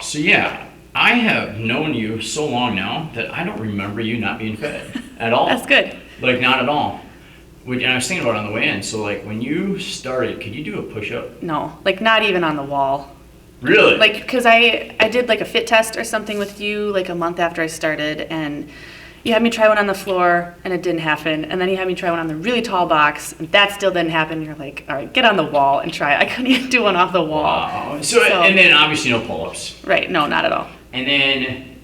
So yeah, I have known you so long now that I don't remember you not being fed at all. That's good. Like not at all. And I was thinking about it on the way in. So like when you started, could you do a push-up? No, like not even on the wall. Really? Like, because I did like a fit test or something with you like a month after I started, and you had me try one on the floor and it didn't happen, and then you had me try one on the really tall box and that still didn't happen. You're like, all right, get on the wall and try it. I couldn't even do one off the wall. Wow. So and then obviously no pull-ups. Right, no, not at all. And then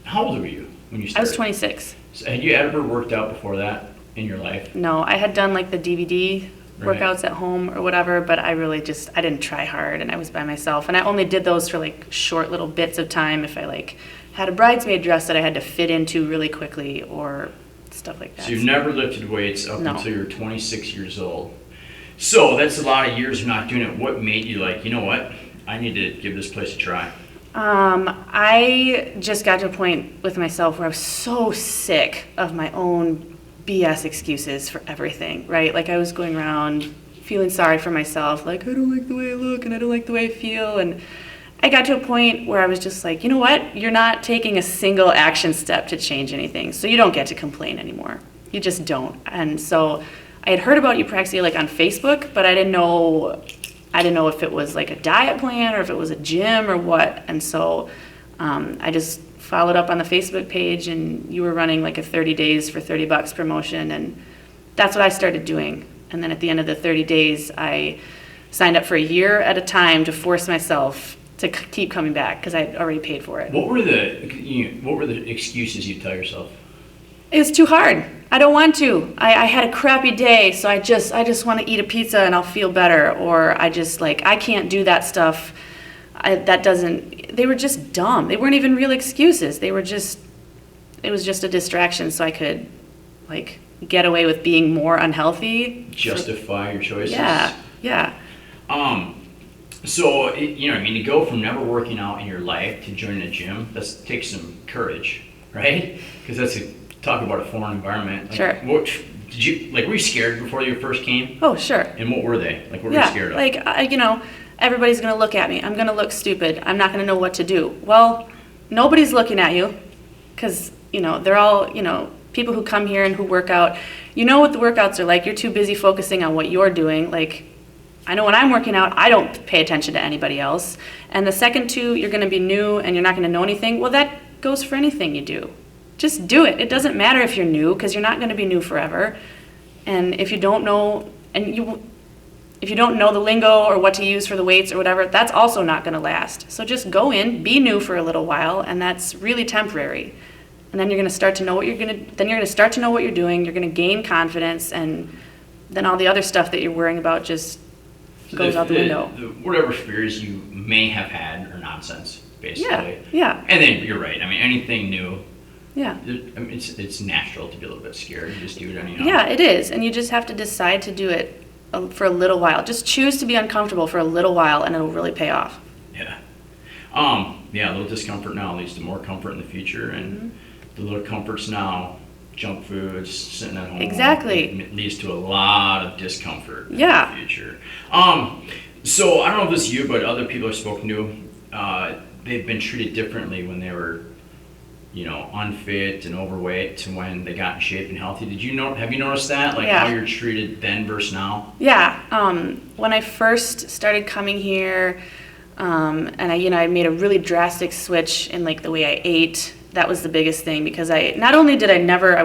how old were you when you started? I was 26. So had you ever worked out before that in your life? No, I had done like the DVD Right. workouts at home or whatever, but I really I didn't try hard, and I was by myself, and I only did those for like short little bits of time if I like had a bridesmaid dress that I had to fit into really quickly or stuff like that. So you've never lifted weights up No. until you're 26 years old. So that's a lot of years of not doing it. What made you like, you know what, I need to give this place a try? I just got to a point with myself where I was so sick of my own BS excuses for everything, right? Like I was going around feeling sorry for myself, like I don't like the way I look and I don't like the way I feel, and I got to a point where I was just like, you know what? You're not taking a single action step to change anything, so you don't get to complain anymore. You just don't. And so I had heard about Eupraxia like on Facebook, but I didn't know if it was like a diet plan or if it was a gym or what. And so I just followed up on the Facebook page, and you were running like a 30 days for $30 promotion, and that's what I started doing. And then at the end of the 30 days, I signed up for a year at a time to force myself to keep coming back because I had already paid for it. What were the excuses you tell yourself? It was too hard. I don't want to. I had a crappy day, so I just want to eat a pizza and I'll feel better. Or I just like, I can't do that stuff. They were just dumb. They weren't even real excuses. It was just a distraction so I could like get away with being more unhealthy. Justify your choices? Yeah. So, to go from never working out in your life to joining a gym, that takes some courage, right? Because talk about a foreign environment. Like, sure. What did you, were you scared before you first came? Oh, sure. And what were they? Like, what were you scared of? Like, everybody's going to look at me. I'm going to look stupid. I'm not going to know what to do. Well, nobody's looking at you because, they're all, people who come here and who work out. You know what the workouts are like. You're too busy focusing on what you're doing. Like, I know when I'm working out, I don't pay attention to anybody else. And the second two, you're going to be new and you're not going to know anything. Well, that goes for anything you do. Just do it. It doesn't matter if you're new because you're not going to be new forever. And if you don't know, if you don't know the lingo or what to use for the weights or whatever, that's also not going to last. So just go in, be new for a little while, and that's really temporary. And then you're going to start to know what you're going to doing. You're going to gain confidence, and then all the other stuff that you're worrying about just goes out the window. Whatever fears you may have had are nonsense, basically. Yeah. And then you're right. I mean, anything new. Yeah. It's natural to be a little bit scared. You just do it anyhow. Yeah, it is, and you just have to decide to do it for a little while. Just choose to be uncomfortable for a little while, and it'll really pay off. Yeah. A little discomfort now leads to more comfort in the future, and the little comforts now, junk foods, sitting at home. Exactly. It leads to a lot of discomfort in Yeah. the future. So I don't know if this is you, but other people I've spoken to, they've been treated differently when they were, unfit and overweight to when they got in shape and healthy. Have you noticed that? Like how you're treated then versus now? Yeah. When I first started coming here, and I made a really drastic switch in like the way I ate. That was the biggest thing because I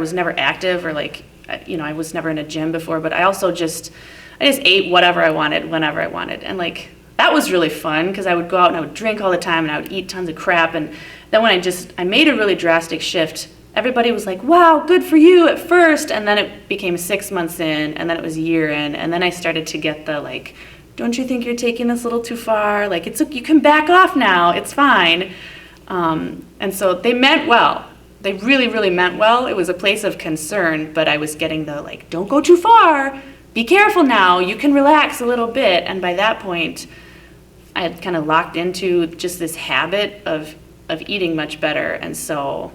was never active or like, I was never in a gym before, but I also just ate whatever I wanted, whenever I wanted. And like, that was really fun because I would go out and I would drink all the time and I would eat tons of crap. And then when I made a really drastic shift, everybody was like, wow, good for you at first. And then it became 6 months in, and then it was a year in. And then I started to get the like, don't you think you're taking this a little too far? Like, you can back off now. It's fine. And so they meant well. They really, really meant well. It was a place of concern, but I was getting the like, don't go too far. Be careful now. You can relax a little bit. And by that point, I had kind of locked into just this habit of eating much better. And so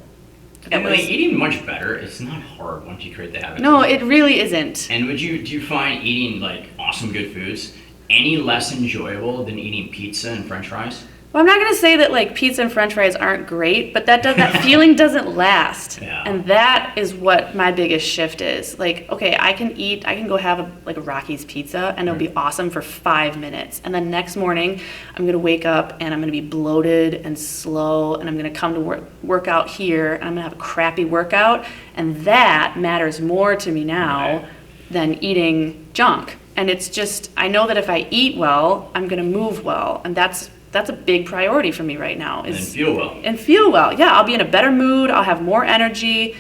eating much better, it's not hard once you create the habit. No, it really isn't. And do you find eating like awesome good foods any less enjoyable than eating pizza and french fries? Well, I'm not going to say that like pizza and french fries aren't great, but that feeling doesn't last. Yeah. And that is what my biggest shift is. Like, okay, I can go have a Rocky's pizza and it'll be awesome for 5 minutes. And then next morning, I'm going to wake up and I'm going to be bloated and slow and I'm going to come to work out here and I'm going to have a crappy workout. And that matters more to me now than eating junk. And it's just, I know that if I eat well, I'm going to move well. And that's a big priority for me right now. And feel well. And feel well. Yeah, I'll be in a better mood. I'll have more energy.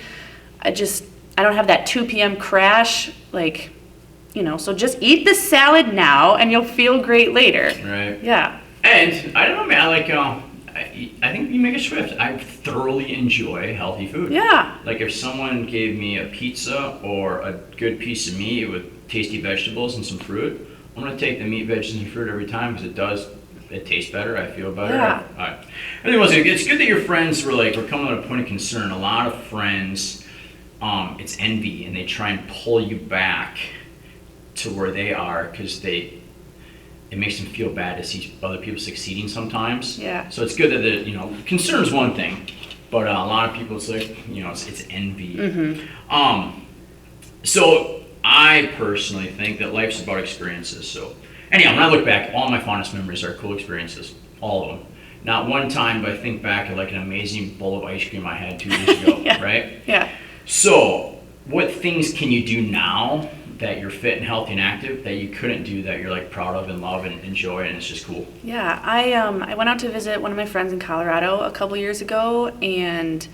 I don't have that 2 p.m. crash. Like, so just eat the salad now and you'll feel great later. Right. Yeah. And I don't know, man. I think you make a shift. I thoroughly enjoy healthy food. Yeah. Like if someone gave me a pizza or a good piece of meat with tasty vegetables and some fruit, I'm going to take the meat, veggies, and fruit every time because it tastes better. I feel better. Yeah. Anyways, it's good that your friends were coming to a point of concern. A lot of friends, it's envy, and they try and pull you back to where they are because it makes them feel bad to see other people succeeding sometimes. Yeah. So it's good that concern is one thing, but a lot of people it's it's envy. Mm-hmm. So I personally think that life's about experiences. So. Anyhow, when I look back, all my fondest memories are cool experiences. All of them. Not one time, but I think back at an amazing bowl of ice cream I had 2 years ago, Yeah. right? Yeah. So, what things can you do now that you're fit and healthy and active that you couldn't do that you're proud of and love and enjoy and it's just cool? Yeah, I went out to visit one of my friends in Colorado a couple years ago, and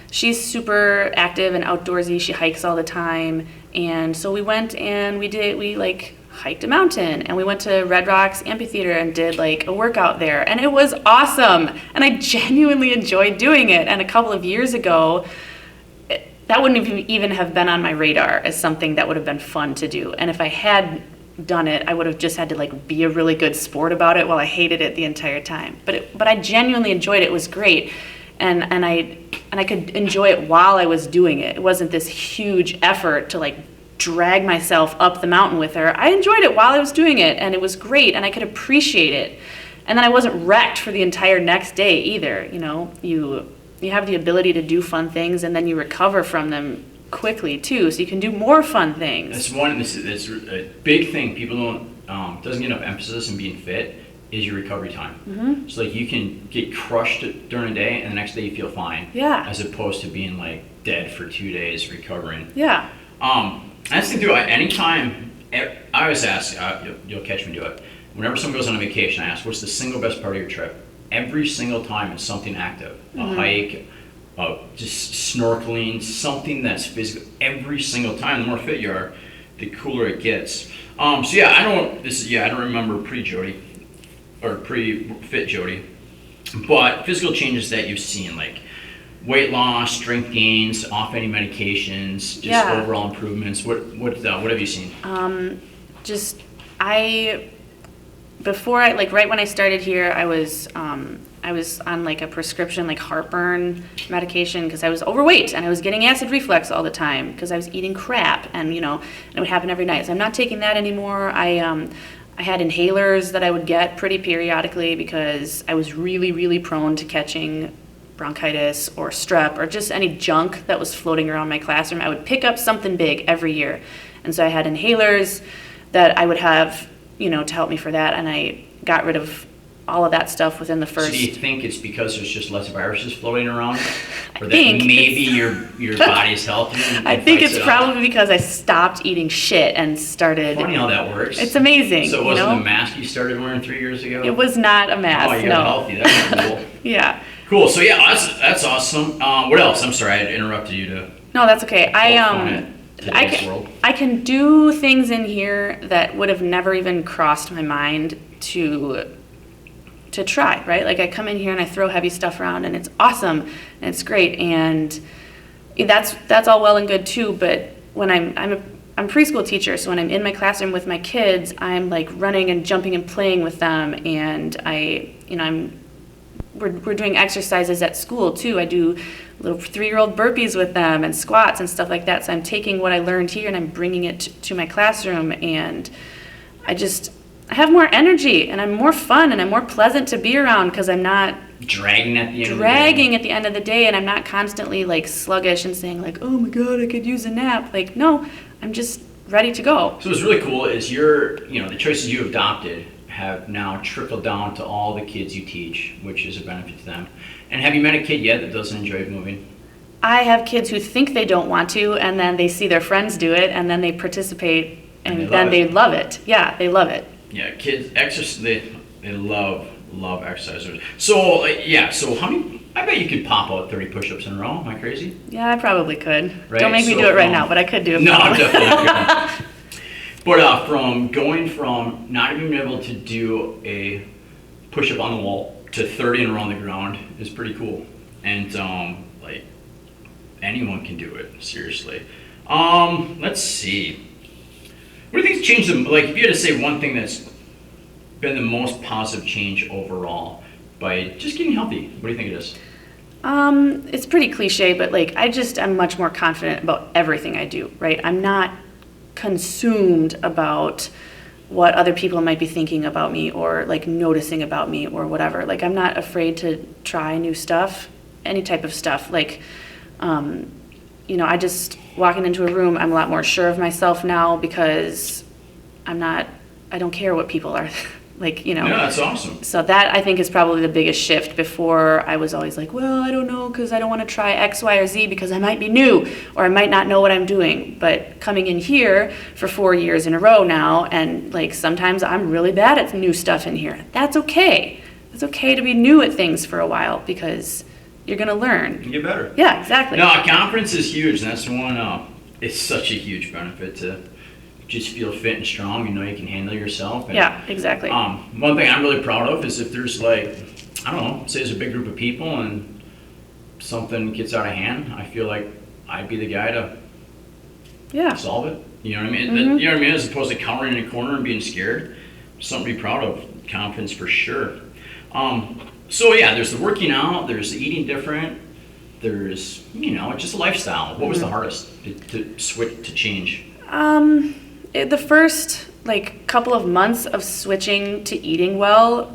she's super active and outdoorsy. She hikes all the time, and so we went and we hiked a mountain, and we went to Red Rocks Amphitheater and did a workout there, and it was awesome, and I genuinely enjoyed doing it. And a couple of years ago, that wouldn't even have been on my radar as something that would have been fun to do. And if I had done it, I would have just had to be a really good sport about it while I hated it the entire time. But I genuinely enjoyed it. It was great, and I could enjoy it while I was doing it. It wasn't this huge effort to drag myself up the mountain with her. I enjoyed it while I was doing it, and it was great, and I could appreciate it. And then I wasn't wrecked for the entire next day either. You have the ability to do fun things, and then you recover from them quickly too, so you can do more fun things. That's a big thing. People don't doesn't get enough emphasis in being fit is your recovery time. Mm-hmm. So you can get crushed during the day, and the next day you feel fine. Yeah. As opposed to being dead for 2 days recovering. Yeah. That's the thing too. Anytime, I always ask, you'll catch me do it. Whenever someone goes on a vacation, I ask, what's the single best part of your trip? Every single time it's something active. A hike, just snorkeling, something that's physical. Every single time, the more fit you are, the cooler it gets. I don't remember pre-Jodi, or pre-fit Jodi, but physical changes that you've seen, weight loss, strength gains, off any medications, just overall improvements. What have you seen? Right when I started here, I was on a prescription heartburn medication because I was overweight and I was getting acid reflux all the time because I was eating crap, and it would happen every night. So I'm not taking that anymore. I had inhalers that I would get pretty periodically because I was really, really prone to catching bronchitis or strep or just any junk that was floating around my classroom. I would pick up something big every year. And so I had inhalers that I would have, to help me for that. And I got rid of all of that stuff within the first. So do you think it's because there's just less viruses floating around? Or that think maybe your body's healthier? I think it's probably because I stopped eating shit and started. Funny how that works. It's amazing. So it wasn't the mask you started wearing 3 years ago? It was not a mask. Oh, you're healthy. That's cool. Yeah. Cool. So that's awesome. What else? I'm sorry, I interrupted you to. No, that's okay. I can do things in here that would have never even crossed my mind to try, right? I come in here and I throw heavy stuff around, and it's awesome and it's great, and that's all well and good too. But when I'm a preschool teacher, so when I'm in my classroom with my kids, I'm running and jumping and playing with them, and we're doing exercises at school too. I do little 3-year-old burpees with them and squats and stuff like that. So I'm taking what I learned here and I'm bringing it to my classroom, and I I have more energy and I'm more fun and I'm more pleasant to be around because I'm not Dragging at the end dragging at the end of the day, and I'm not constantly like sluggish and saying like, oh my God, I could use a nap. Like, no, I'm just ready to go. So what's really cool is the choices you adopted have now trickled down to all the kids you teach, which is a benefit to them. And have you met a kid yet that doesn't enjoy moving? I have kids who think they don't want to, and then they see their friends do it, and then they participate, and then they love it. Yeah, they love it. Yeah, kids exercise. They love exercise. So so how many? I bet you could pop out 30 push-ups in a row. Am I crazy? Yeah, I probably could. Right? Don't make me do it right now, but I could do it. No, definitely not. But from going from not even being able to do a push-up on the wall to 30 in a row on the ground is pretty cool. And like anyone can do it, seriously. Let's see. What do you think's changed them? Like, if you had to say one thing that's been the most positive change overall by just getting healthy, what do you think it is? It's pretty cliche, but like I'm much more confident about everything I do, right? I'm not consumed about what other people might be thinking about me or like noticing about me or whatever. Like, I'm not afraid to try new stuff, any type of stuff. Like, I just walking into a room, I'm a lot more sure of myself now because I don't care what people are like, Yeah, that's awesome. So that I think is probably the biggest shift. Before I was always like, well, I don't know because I don't want to try X, Y, or Z because I might be new or I might not know what I'm doing. But coming in here for 4 years in a row now, and like sometimes I'm really bad at new stuff in here. That's okay. It's okay to be new at things for a while because you're going to learn. You get better. Yeah, exactly. No, confidence is huge, and that's one, it's such a huge benefit to just feel fit and strong and know you can handle yourself. And, yeah, exactly. One thing I'm really proud of is if there's like, I don't know, say there's a big group of people and something gets out of hand, I feel like I'd be the guy to solve it. You know what I mean? Mm-hmm. You know what I mean? As opposed to cowering in a corner and being scared. Something to be proud of. Confidence for sure. So yeah, there's the working out, there's the eating different, there's, just a lifestyle. What was the hardest to switch, to change? The first couple of months of switching to eating well,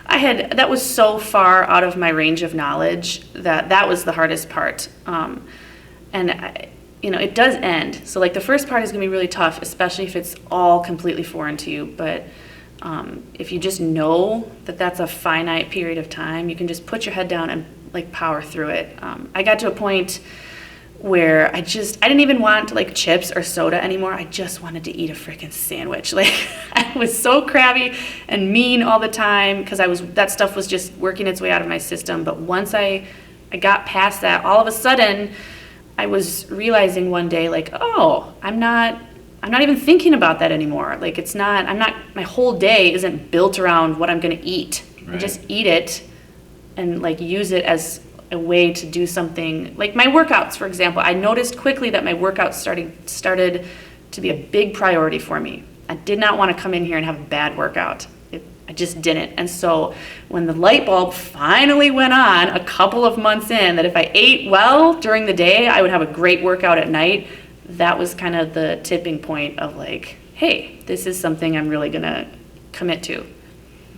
that was so far out of my range of knowledge that was the hardest part. It does end. So the first part is gonna be really tough, especially if it's all completely foreign to you. But if you just know that that's a finite period of time, you can just put your head down and power through it. I got to a point where I didn't even want chips or soda anymore. I just wanted to eat a freaking sandwich. I was so crabby and mean all the time because that stuff was just working its way out of my system. But once I got past that, all of a sudden I was realizing one day I'm not even thinking about that anymore. My whole day isn't built around what I'm going to eat. Right. I just eat it and use it as a way to do something. Like my workouts, for example, I noticed quickly that my workouts started to be a big priority for me. I did not want to come in here and have a bad workout. I just didn't. And so when the light bulb finally went on a couple of months in, that if I ate well during the day, I would have a great workout at night, that was kind of the tipping point of hey, this is something I'm really going to commit to.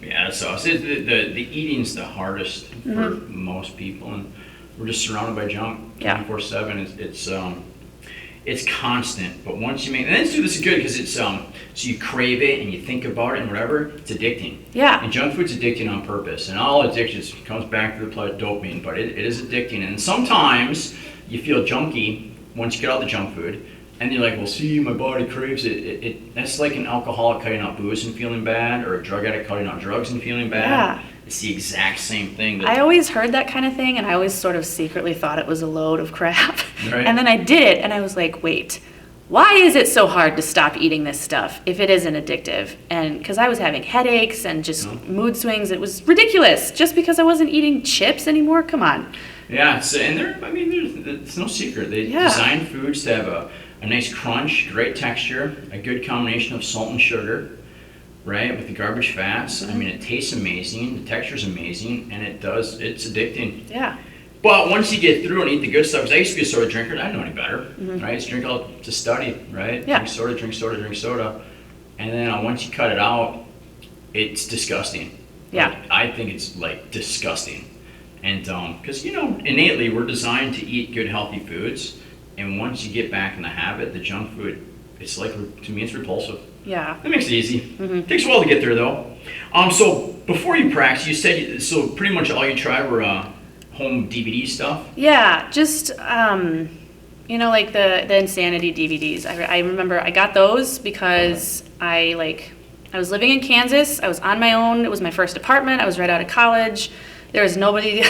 Yeah, so the eating's the hardest for most people, and we're just surrounded by junk 24/7. It's constant, but once you and then this is good because it's so you crave it and you think about it and whatever, it's addicting. Yeah. And junk food's addicting on purpose, and all addictions comes back to the dopamine, but it is addicting, and sometimes you feel junky once you get out the junk food. And you're like, well, see, my body craves it. That's like an alcoholic cutting out booze and feeling bad, or a drug addict cutting out drugs and feeling bad. Yeah. It's the exact same thing. I always heard that kind of thing, and I always sort of secretly thought it was a load of crap. Right. And then I did it, and I was like, wait, why is it so hard to stop eating this stuff if it isn't addictive? And because I was having headaches and just mood swings, it was ridiculous. Just because I wasn't eating chips anymore, come on. Yeah, it's no secret. They design foods to have a nice crunch, great texture, a good combination of salt and sugar, right, with the garbage fats. I mean, it tastes amazing, the texture's amazing, and it's addicting. Yeah. But once you get through and eat the good stuff, because I used to be a soda drinker, I didn't know any better, right? Just drink all to study, right? Yeah. Drink soda. And then once you cut it out, it's disgusting. Yeah. Like, I think it's like disgusting. And because innately we're designed to eat good healthy foods, and once you get back in the habit, the junk food, it's like, to me, it's repulsive. Yeah. That makes it easy. Takes a while to get there though. So before you practice, you said so pretty much all you tried were home DVD stuff. Yeah, just like the Insanity DVDs. I remember I got those because I was living in Kansas. I was on my own. It was my first apartment. I was right out of college. There was nobody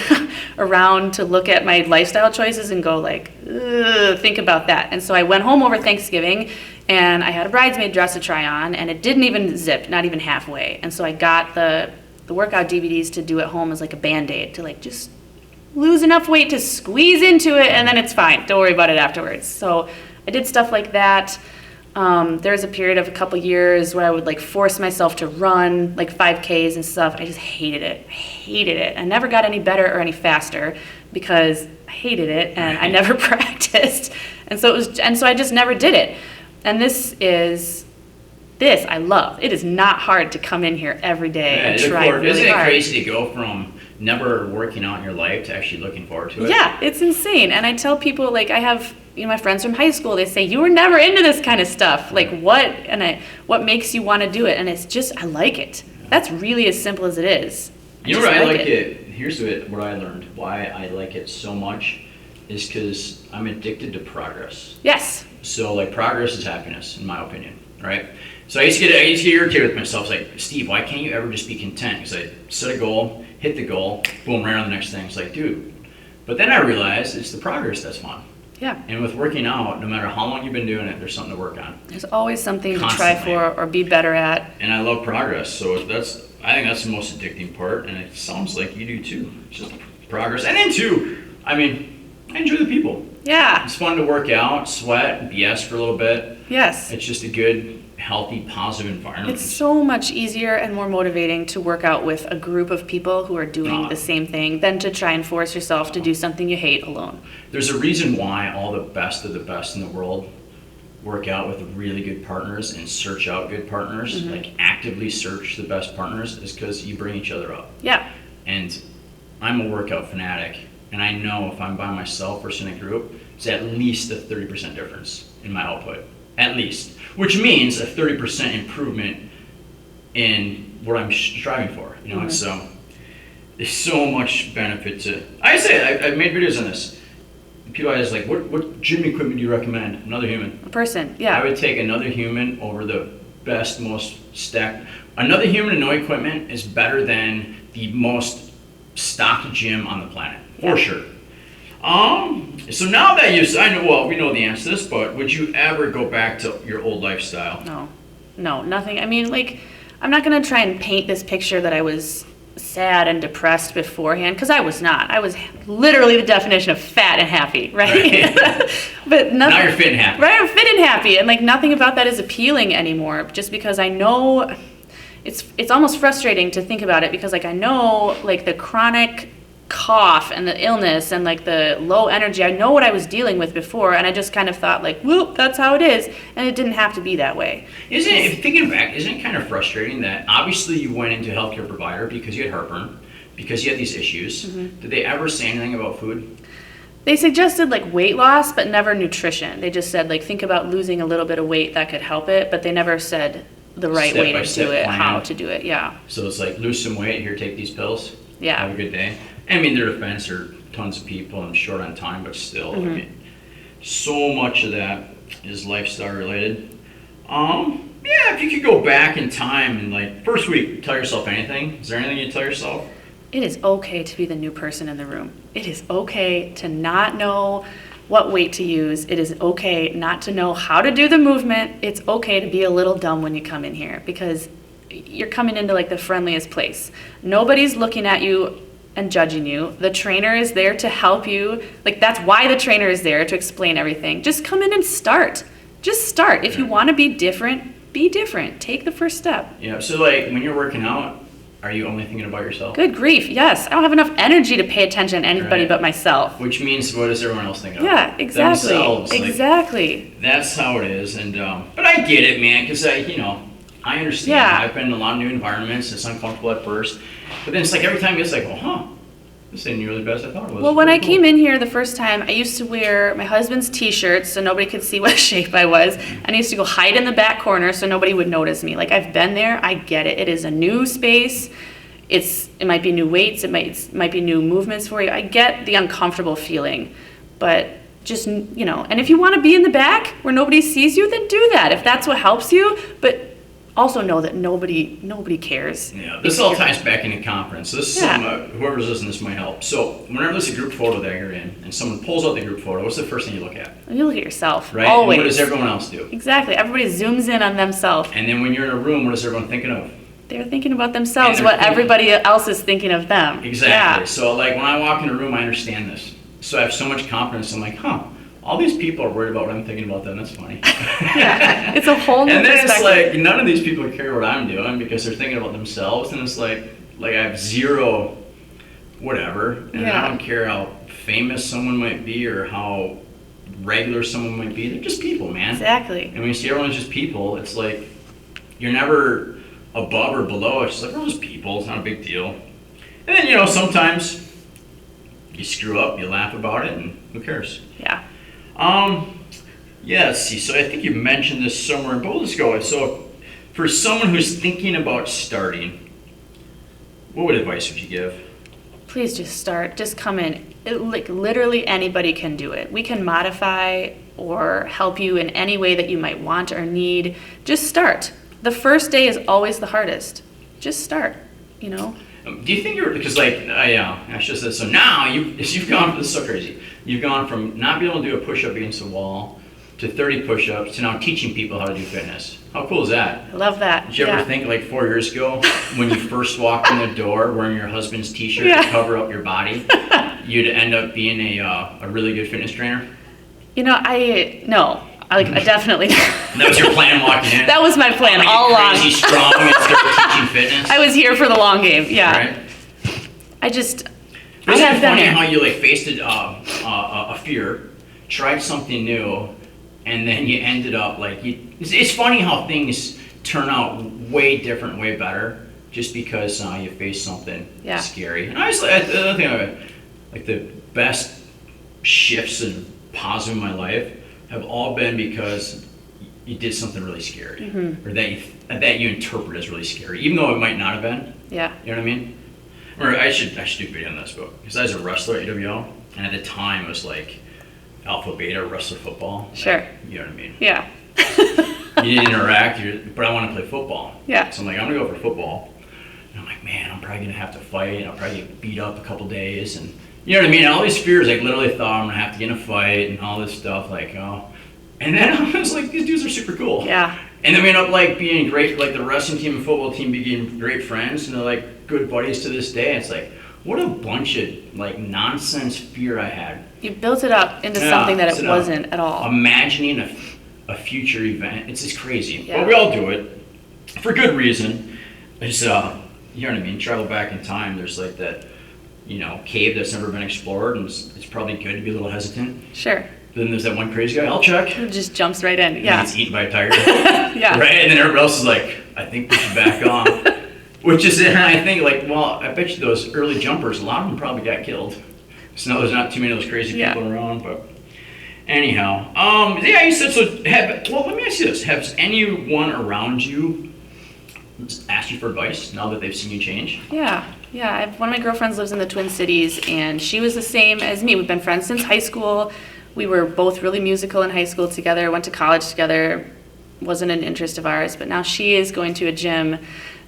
around to look at my lifestyle choices and go like, ugh, think about that. And so I went home over Thanksgiving, and I had a bridesmaid dress to try on, and it didn't even zip, not even halfway. And so I got the workout DVDs to do at home as like a Band-Aid to like just lose enough weight to squeeze into it, and then it's fine. Don't worry about it afterwards. So I did stuff like that. There was a period of a couple years where I would like force myself to run like 5Ks and stuff. I just hated it. I never got any better or any faster because I hated it and I never practiced. And so I just never did it. And this I love. It is not hard to come in here every day and try really hard. Isn't it crazy to go from never working out in your life to actually looking forward to it? Yeah, it's insane. And I tell people, like, I have my friends from high school, they say, you were never into this kind of stuff. Like, what makes you want to do it? And it's just, I like it. That's really as simple as it is. You know what I like it? Here's what I learned. Why I like it so much is because I'm addicted to progress. Yes. So, like, progress is happiness, in my opinion, right? So I used to get irritated with myself. It's like, Steve, why can't you ever just be content? Because I set a goal, hit the goal, boom, right on the next thing. It's like, dude. But then I realized it's the progress that's fun. Yeah. And with working out, no matter how long you've been doing it, there's something to work on. There's always something Constantly. to try for or be better at. And I love progress. So I think that's the most addicting part. And it sounds like you do too. It's just progress. And then too, I enjoy the people. Yeah. It's fun to work out, sweat, BS for a little bit. Yes. It's just a good, healthy, positive environment. It's so much easier and more motivating to work out with a group of people who are doing the same thing than to try and force yourself to do something you hate alone. There's a reason why all the best of the best in the world work out with really good partners and search out good partners, like actively search the best partners, is because you bring each other up. Yeah. And I'm a workout fanatic, and I know if I'm by myself versus in a group, it's at least a 30% difference in my output. At least. Which means a 30% improvement in what I'm striving for. It's there's so much benefit to. I've made videos on this. People always like, what gym equipment do you recommend? Another human. A person, yeah. I would take another human over the best, most stacked. Another human and no equipment is better than the most stocked gym on the planet, for sure. So now that we know the answer to this, but would you ever go back to your old lifestyle? No, nothing. I'm not going to try and paint this picture that I was sad and depressed beforehand, because I was not. I was literally the definition of fat and happy, right? But nothing, now you're fit and happy. Right, I'm fit and happy, and like nothing about that is appealing anymore, just because I know it's almost frustrating to think about it, because like I know like the chronic cough and the illness and like the low energy, I know what I was dealing with before, and I just kind of thought like, whoop, that's how it is, and it didn't have to be that way. Thinking back, isn't it kind of frustrating that obviously you went into a healthcare provider because you had heartburn, because you had these issues? Did they ever say anything about food? They suggested like weight loss, but never nutrition. They just said like, think about losing a little bit of weight, that could help it, but they never said the right way to do it, how to do it. Yeah. So it's like, lose some weight, here, take these pills. Yeah. Have a good day. Their defense are tons of people, I'm short on time, but still, so much of that is lifestyle related. If you could go back in time and like first week, tell yourself anything. Is there anything you tell yourself? It is okay to be the new person in the room. It is okay to not know what weight to use. It is okay not to know how to do the movement. It's okay to be a little dumb when you come in here, because you're coming into like the friendliest place. Nobody's looking at you and judging you. The trainer is there to help you. Like, that's why the trainer is there, to explain everything. Just come in and start. Just start. If you want to be different, be different. Take the first step. Yeah, so like when you're working out, are you only thinking about yourself? Good grief, yes. I don't have enough energy to pay attention to anybody but myself. Which means, what does everyone else think of? Yeah, exactly. Themselves. Exactly. Like, that's how it is. And but I get it, man, because I understand. Yeah. I've been in a lot of new environments. It's uncomfortable at first, but then it's like every time it's like, oh, huh, this ain't nearly as bad as I thought it was. Well, when I Pretty came cool. in here the first time, I used to wear my husband's t-shirts so nobody could see what shape I was. And I used to go hide in the back corner so nobody would notice me. Like, I've been there, I get it. It is a new space. It might be new weights, it might be new movements for you. I get the uncomfortable feeling, but just, and if you want to be in the back where nobody sees you, then do that if that's what helps you. But also know that nobody cares. Yeah, this all ties back into confidence. So this is something, whoever's listening, this might help. So whenever there's a group photo that you're in and someone pulls out the group photo, what's the first thing you look at? You look at yourself, Right? always. And what does everyone else do? Exactly. Everybody zooms in on themselves. And then when you're in a room, what is everyone thinking of? They're thinking about themselves, And what they're thinking- everybody else is thinking of them. Exactly. Yeah. So like when I walk in a room, I understand this. So I have so much confidence. I'm like, all these people are worried about what I'm thinking about them. That's funny. Yeah. It's a whole new And then it's perspective. like none of these people care what I'm doing because they're thinking about themselves, and it's like I have zero whatever, and Yeah. I don't care how famous someone might be or how regular someone might be. They're just people, man. Exactly. And when you see everyone's just people, it's like you're never above or below. It's just like, we're just people. It's not a big deal. And then, sometimes you screw up, you laugh about it, and who cares? Yeah. Yeah, let's see. So I think you mentioned this somewhere, but let's go. So for someone who's thinking about starting, what advice would you give? Please just start. Just come in. Literally anybody can do it. We can modify or help you in any way that you might want or need. Just start. The first day is always the hardest. Just start, Do you think because I should have said, so now you've gone, this is so crazy. You've gone from not being able to do a push-up against a wall to 30 push-ups to now teaching people how to do fitness. How cool is that? I love that. Did you ever think 4 years ago when you first walked in the door wearing your husband's t-shirt to cover up your body, you'd end up being a really good fitness trainer? I definitely. That was your plan walking in? That was my plan I'll all get along. crazy strong and start teaching fitness? I was here for the long game. Yeah. Right? I Isn't have it been funny there. how you faced a fear, tried something new, and then you ended up it's funny how things turn out way different, way better, just because you faced something scary. And I was the other thing, the best shifts and positive in my life have all been because you did something really scary, or that you interpret as really scary, even though it might not have been. Yeah. You know what I mean? Or I should do a video on this book because I was a wrestler at AWL, and at the time it was like alpha beta wrestler football. Sure. You know what I mean? Yeah. You didn't interact, but I want to play football. Yeah. So I'm like, I'm gonna go for football. And I'm like, man, I'm probably gonna have to fight, and I'll probably get beat up a couple days, and you know what I mean? And all these fears, literally thought I'm gonna have to get in a fight and all this stuff, and then I was like, these dudes are super cool. Yeah. And then we end up being great, the wrestling team and football team became great friends, and they're good buddies to this day. It's what a bunch of nonsense fear I had. You built it up into something that it wasn't at all. Imagining a future event, it's just crazy. Yeah. But we all do it for good reason. It's you know what I mean. Travel back in time. There's that cave that's never been explored, and it's probably good to be a little hesitant. Sure. Then there's that one crazy guy. I'll check. It just jumps right in. And Yeah. he gets eaten by a tiger. Yeah. Right, and then everybody else is I think we should back off. Which is, and I think, I bet you those early jumpers, a lot of them probably got killed. So now there's not too many of those crazy people around, but anyhow. You said, let me ask you this. Has anyone around you asked you for advice now that they've seen you change? Yeah. One of my girlfriends lives in the Twin Cities, and she was the same as me. We've been friends since high school. We were both really musical in high school together, went to college together. Wasn't an interest of ours, but now she is going to a gym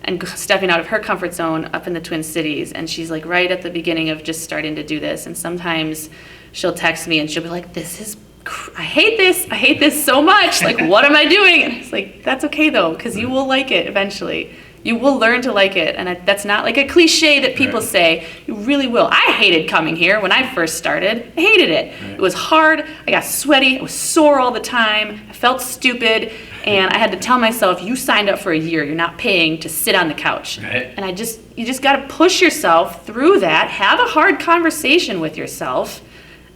and stepping out of her comfort zone up in the Twin Cities, and she's right at the beginning of just starting to do this. And sometimes she'll text me and she'll be like, I hate this so much, what am I doing? And it's that's okay though, because you will like it eventually. You will learn to like it, and that's not a cliche that people say. You really will. I hated coming here when I first started. I hated it. Right. It was hard. I got sweaty. I was sore all the time. I felt stupid, and I had to tell myself, you signed up for a year. You're not paying to sit on the couch. Right. And you just got to push yourself through that. Have a hard conversation with yourself,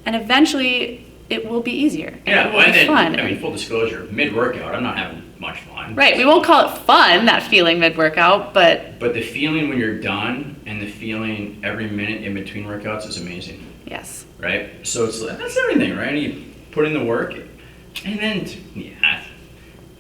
and eventually it will be easier. And it will be fun. Full disclosure, mid-workout, I'm not having much fun. Right. We won't call it fun, that feeling mid-workout, but But the feeling when you're done and the feeling every minute in between workouts is amazing, yes. right? So it's like, that's everything, right? You put in the work, and then yeah,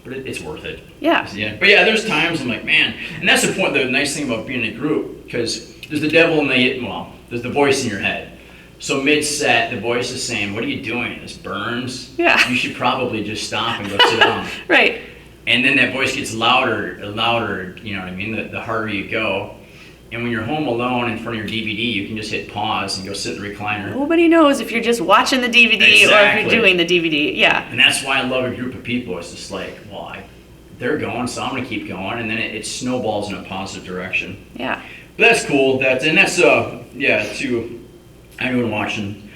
but it's worth it. Yeah. Yeah. But yeah, there's times I'm like, man, and that's the point. The nice thing about being in a group, because there's the devil there's the voice in your head. So mid-set, the voice is saying, "What are you doing? This burns. Yeah. You should probably just stop and go sit down." Right. And then that voice gets louder, louder. You know what I mean? The harder you go. And when you're home alone in front of your DVD, you can just hit pause and go sit in the recliner. Nobody knows if you're just watching the DVD or if Exactly. you're doing the DVD. Yeah. And that's why I love a group of people. It's just like, well, they're going, so I'm gonna keep going, and then it snowballs in a positive direction. Yeah. But that's cool. That's to anyone watching.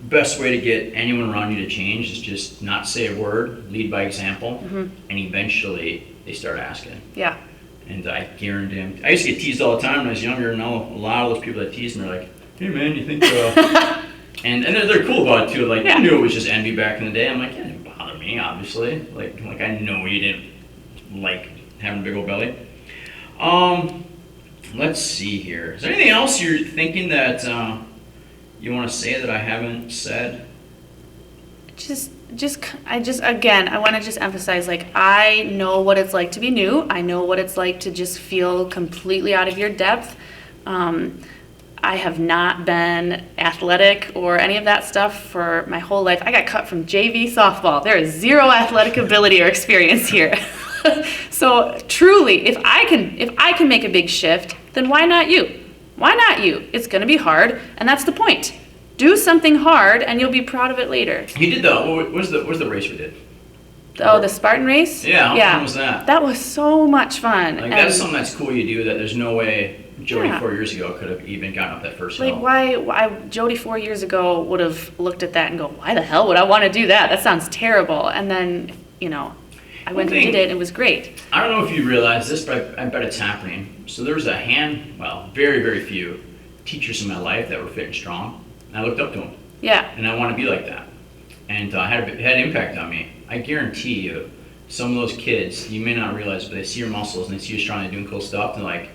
Best way to get anyone around you to change is just not say a word, lead by example, and eventually they start asking. Yeah. And I guarantee them. I used to get teased all the time when I was younger, and now a lot of those people that tease me are like, "Hey man, you think?" and they're cool about it too. Like, Yeah. you knew it was just envy back in the day. I'm like, yeah, it didn't bother me, obviously. Like I know you didn't like having a big old belly. Let's see here. Is there anything else you're thinking that you want to say that I haven't said? Again, I want to just emphasize, like, I know what it's like to be new. I know what it's like to just feel completely out of your depth. I have not been athletic or any of that stuff for my whole life. I got cut from JV softball. There is zero athletic ability or experience here. So truly, if I can make a big shift, then why not you? Why not you? It's going to be hard, and that's the point. Do something hard, and you'll be proud of it later. You did what was the race we did? Oh, the Spartan race? Yeah, how fun was that? That was so much fun. Like, that's something that's cool you do that there's no way Jodi Yeah. 4 years ago could have even gotten up that first Like, hill. why Jodi 4 years ago would have looked at that and go, why the hell would I want to do that? That sounds terrible. And then, I went and did it, and it was great. I don't know if you realize this, but I bet it's happening. So there was very, very few teachers in my life that were fit and strong. And I looked up to them. Yeah. And I want to be like that. And had an impact on me. I guarantee you, some of those kids, you may not realize, but they see your muscles and they see you strong and doing cool stuff. And they're like,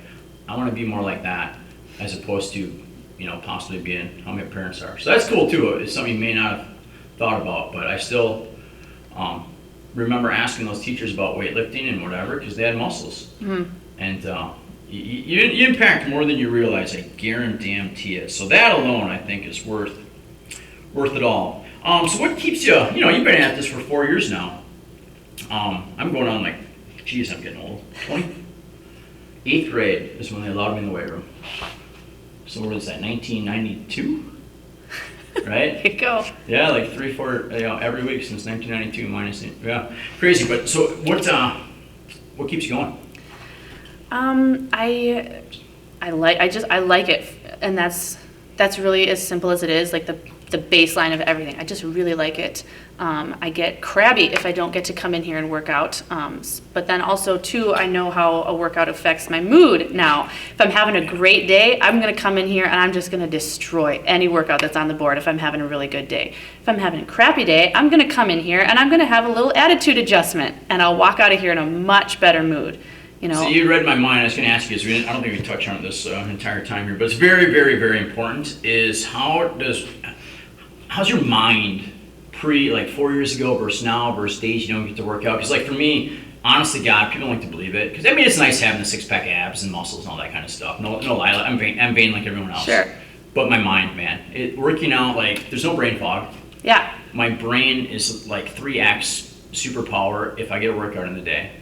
I want to be more like that, as opposed to, possibly being how my parents are. So that's cool too. It's something you may not have thought about, but I still remember asking those teachers about weightlifting and whatever, because they had muscles. Mm-hmm. And you impact more than you realize, I guarantee it. So that alone, I think, is worth it all. So what keeps you, you've been at this for 4 years now. I'm going on I'm getting old. 8th grade is when they allowed me in the weight room. So what is that, 1992? Right? Here you go. Yeah, like 3-4, every week since 1992 yeah, crazy. But so what keeps you going? I like it, and that's really as simple as it is, like the baseline of everything. I just really like it. I get crabby if I don't get to come in here and work out. But then also too, I know how a workout affects my mood now. If I'm having a great day, I'm gonna come in here and I'm just gonna destroy any workout that's on the board if I'm having a really good day. If I'm having a crappy day, I'm gonna come in here and I'm gonna have a little attitude adjustment, and I'll walk out of here in a much better mood. So you read my mind. I was going to ask you, I don't think we touched on it this entire time here, but it's very, very, very important, is how's your mind 4 years ago versus now versus days you don't get to work out? Because for me, honest to God, people don't like to believe it. Because it's nice having the six-pack abs and muscles and all that kind of stuff. No lie, I'm vain like everyone else. Sure. But my mind, man, working out, there's no brain fog. Yeah. My brain is 3x superpower if I get a workout in the day.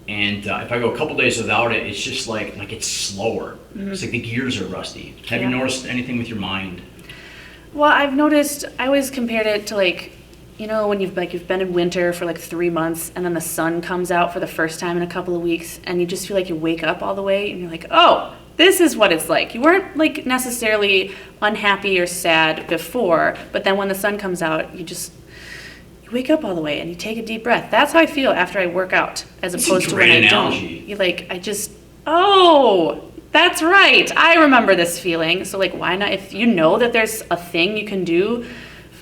And if I go a couple days without it, it's just it's slower. Mm-hmm. It's like the gears are rusty. Have you noticed anything with your mind? Well, I've noticed, I always compared it to when you've been in winter for 3 months, and then the sun comes out for the first time in a couple of weeks, and you just feel like you wake up all the way, and you're like, oh, this is what it's like. You weren't necessarily unhappy or sad before, but then when the sun comes out, you wake up all the way and you take a deep breath. That's how I feel after I work out, as opposed to when I don't. That's right. I remember this feeling. So why not? If you know that there's a thing you can do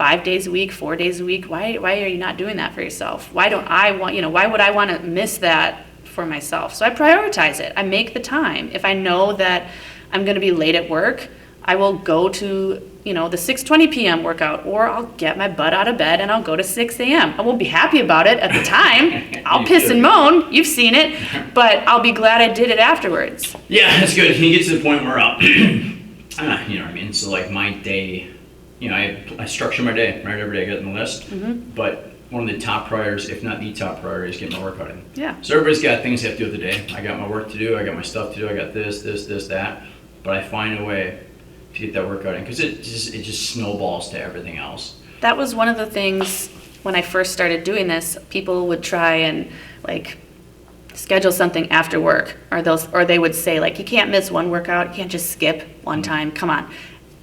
5 days a week, 4 days a week. Why are you not doing that for yourself? Why don't I want, why would I want to miss that for myself? So I prioritize it. I make the time. If I know that I'm going to be late at work, I will go to, the 6:20 p.m. workout, or I'll get my butt out of bed and I'll go to 6 a.m. I won't be happy about it at the time. I'll piss and moan. You've seen it, but I'll be glad I did it afterwards. Yeah, that's good. You get to the point where, you know what I mean? So like my day, I structure my day, right? Every day I get on the list. Mm-hmm. But one of the top priorities, if not the top priority, is getting my workout in. Yeah. So everybody's got things they have to do with the day. I got my work to do. I got my stuff to do. I got this, that. But I find a way to get that workout in because it just snowballs to everything else. That was one of the things when I first started doing this. People would try and like schedule something after work, or they would say like, you can't miss one workout, you can't just skip one time. Come on.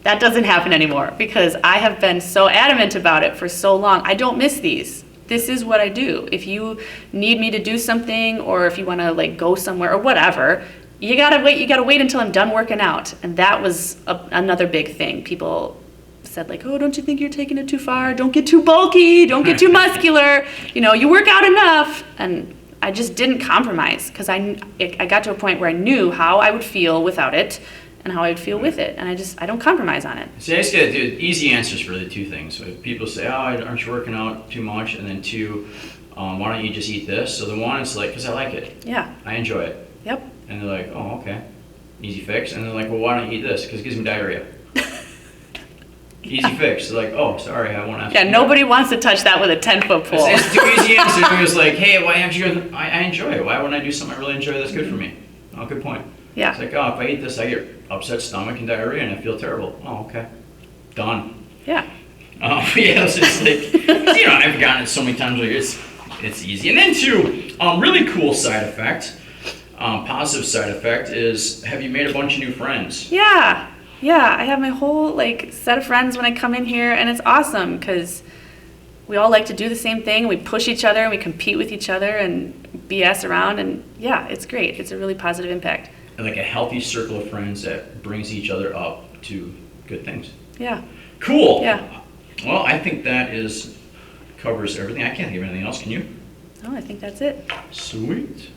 That doesn't happen anymore because I have been so adamant about it for so long. I don't miss these. This is what I do. If you need me to do something, or if you want to like go somewhere or whatever, you gotta wait until I'm done working out. And that was another big thing. People said like, oh, don't you think you're taking it too far? Don't get too bulky, don't get too muscular. You work out enough. And I just didn't compromise because I got to a point where I knew how I would feel without it and how I would feel with it. And I don't compromise on it. See, I just gotta do easy answers for the two things. So if people say, oh, aren't you working out too much? And then two, why don't you just eat this? So the one is like, because I like it. Yeah. I enjoy it. Yep. And they're like, oh, okay. Easy fix. And they're like, well, why don't you eat this? Because it gives me diarrhea. Easy fix. They're like, oh, sorry, I won't ask you. Yeah, nobody wants to touch that with a 10-foot pole. It's too easy answer. It was like, hey, why haven't you? I enjoy it. Why wouldn't I do something I really enjoy that's good for me? Oh, good point. Yeah. It's like, oh, if I eat this, I get upset stomach and diarrhea and I feel terrible. Oh, okay. Done. Yeah. Yeah, it's just like, I've gotten it so many times where it's easy. And then two, really cool side effect, positive side effect is, have you made a bunch of new friends? Yeah. I have my whole set of friends when I come in here, and it's awesome because we all like to do the same thing. We push each other and we compete with each other and BS around, and yeah, it's great. It's a really positive impact. And like a healthy circle of friends that brings each other up to good things. Yeah. Cool. Yeah. Well, I think that covers everything. I can't think of anything else. Can you? No, I think that's it. Sweet.